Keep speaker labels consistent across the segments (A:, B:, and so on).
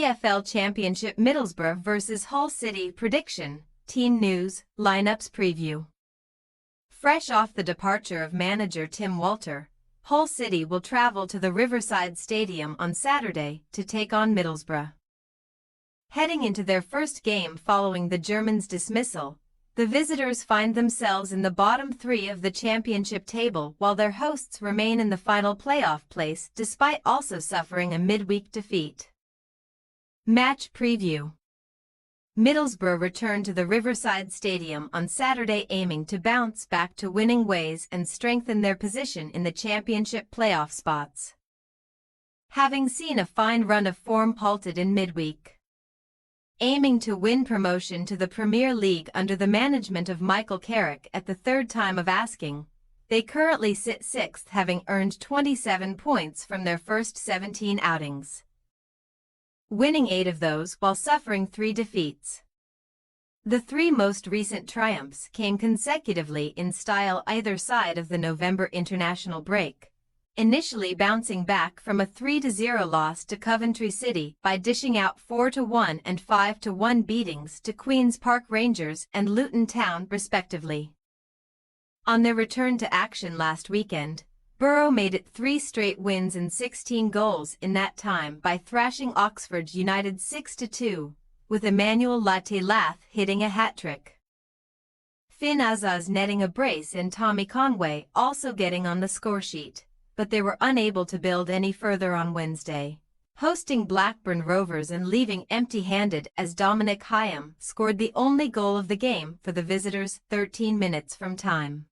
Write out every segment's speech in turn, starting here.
A: EFL Championship Middlesbrough vs Hull City prediction, team news, lineups preview. Fresh off the departure of manager Tim Walter, Hull City will travel to the Riverside Stadium on Saturday to take on Middlesbrough. Heading into their first game following the Germans' dismissal, the visitors find themselves in the bottom three of the championship table while their hosts remain in the final playoff place despite also suffering a midweek defeat. Match preview. Middlesbrough return to the Riverside Stadium on Saturday aiming to bounce back to winning ways and strengthen their position in the championship playoff spots, having seen a fine run of form halted in midweek. Aiming to win promotion to the Premier League under the management of Michael Carrick at the third time of asking, they currently sit sixth, having earned 27 points from their first 17 outings, winning 8 of those while suffering 3 defeats. The 3 most recent triumphs came consecutively in style either side of the November international break, initially bouncing back from a 3-0 loss to Coventry City by dishing out 4-1 and 5-1 beatings to Queen's Park Rangers and Luton Town respectively. On their return to action last weekend, Borough made it 3 straight wins and 16 goals in that time by thrashing Oxford United 6-2, with Emmanuel Latte-Lath hitting a hat-trick, Finn Azaz netting a brace and Tommy Conway also getting on the scoresheet, but they were unable to build any further on Wednesday, hosting Blackburn Rovers and leaving empty-handed as Dominic Hyam scored the only goal of the game for the visitors 13 minutes from time.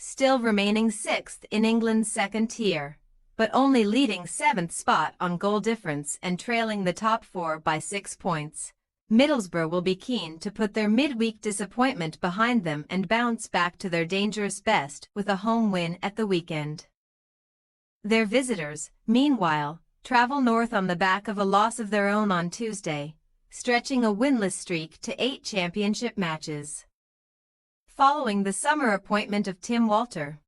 A: Still remaining 6th in England's second tier, but only leading 7th spot on goal difference and trailing the top 4 by 6 points, Middlesbrough will be keen to put their midweek disappointment behind them and bounce back to their dangerous best with a home win at the weekend. Their visitors, meanwhile, travel north on the back of a loss of their own on Tuesday, stretching a winless streak to 8 championship matches. Following the summer appointment of Tim Walter,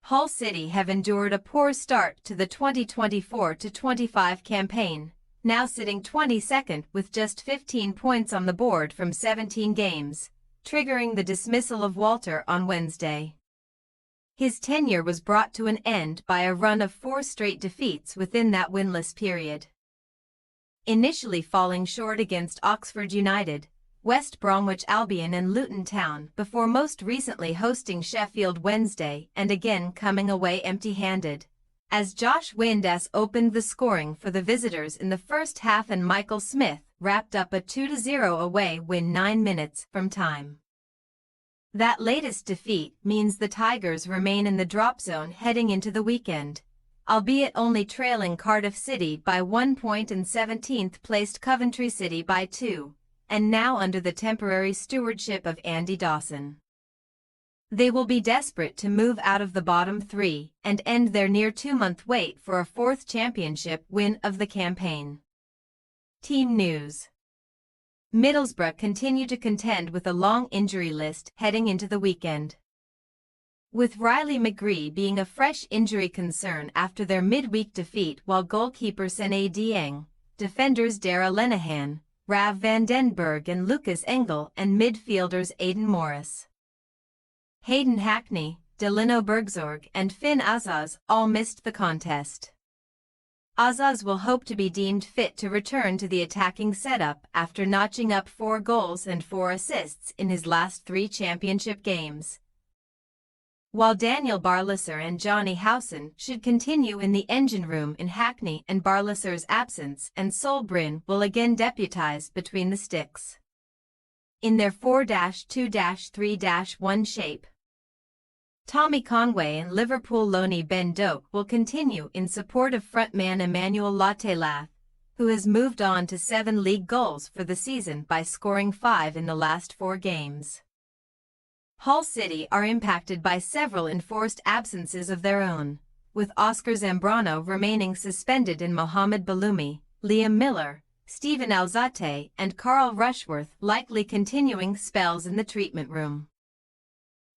A: Hull City have endured a poor start to the 2024-25 campaign, now sitting 22nd with just 15 points on the board from 17 games, triggering the dismissal of Walter on Wednesday. His tenure was brought to an end by a run of 4 straight defeats within that winless period, initially falling short against Oxford United, West Bromwich Albion and Luton Town before most recently hosting Sheffield Wednesday and again coming away empty-handed, as Josh Windass opened the scoring for the visitors in the first half and Michael Smith wrapped up a 2-0 away win 9 minutes from time. That latest defeat means the Tigers remain in the drop zone heading into the weekend, albeit only trailing Cardiff City by 1 point and 17th placed Coventry City by 2, and now under the temporary stewardship of Andy Dawson. They will be desperate to move out of the bottom 3 and end their near 2-month wait for a 4th championship win of the campaign. Team news. Middlesbrough continue to contend with a long injury list heading into the weekend, with Riley McGree being a fresh injury concern after their midweek defeat, while goalkeeper Sene Dieng, defenders Dara Lenihan, Rav van den Berg and Lucas Engel and midfielders Aidan Morris, Hayden Hackney, Delino Bergzorg and Finn Azaz all missed the contest. Azaz will hope to be deemed fit to return to the attacking setup after notching up 4 goals and 4 assists in his last 3 championship games, while Daniel Barlaser and Johnny Howson should continue in the engine room in Hackney and Barlaser's absence, and Sol Bryn will again deputise between the sticks in their 4-2-3-1 shape. Tommy Conway and Liverpool loanee Ben Doak will continue in support of frontman Emmanuel Latte-Lath, who has moved on to 7 league goals for the season by scoring 5 in the last 4 games. Hull City are impacted by several enforced absences of their own, with Oscar Zambrano remaining suspended and Mohamed Baloumi, Liam Miller, Stephen Alzate and Carl Rushworth likely continuing spells in the treatment room.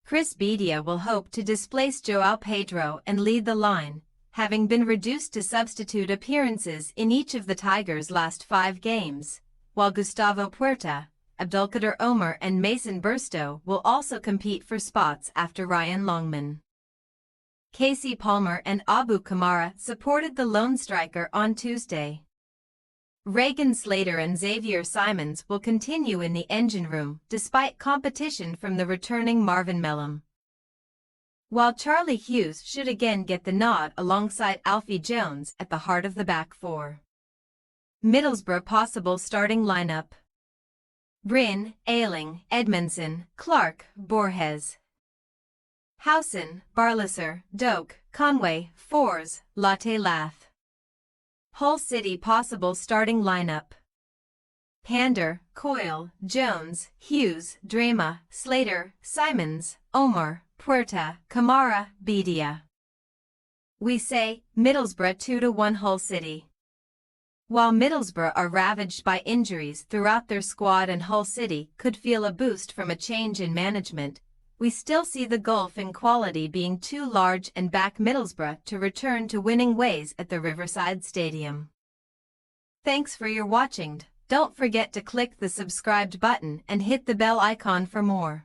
A: Chris Bedia will hope to displace Joao Pedro and lead the line, having been reduced to substitute appearances in each of the Tigers' last 5 games, while Gustavo Puerta, Abdulkader Omar and Mason Burstow will also compete for spots after Ryan Longman. Casey Palmer and Abu Kamara supported the lone striker on Tuesday. Reagan Slater and Xavier Simons will continue in the engine room despite competition from the returning Marvin Mellum, while Charlie Hughes should again get the nod alongside Alfie Jones at the heart of the back four. Middlesbrough possible starting lineup: Bryn, Ayling, Edmondson, Clark, Borges, Howson, Barlaser, Doak, Conway, Fours, Latte Lath. Hull City possible starting lineup: Pander, Coyle, Jones, Hughes, Drama, Slater, Simons, Omar, Puerta, Kamara, Bedia. We say Middlesbrough 2-1 Hull City. While Middlesbrough are ravaged by injuries throughout their squad and Hull City could feel a boost from a change in management, we still see the gulf in quality being too large and back Middlesbrough to return to winning ways at the Riverside Stadium. Thanks for your watching. Don't forget to click the subscribed button and hit the bell icon for more.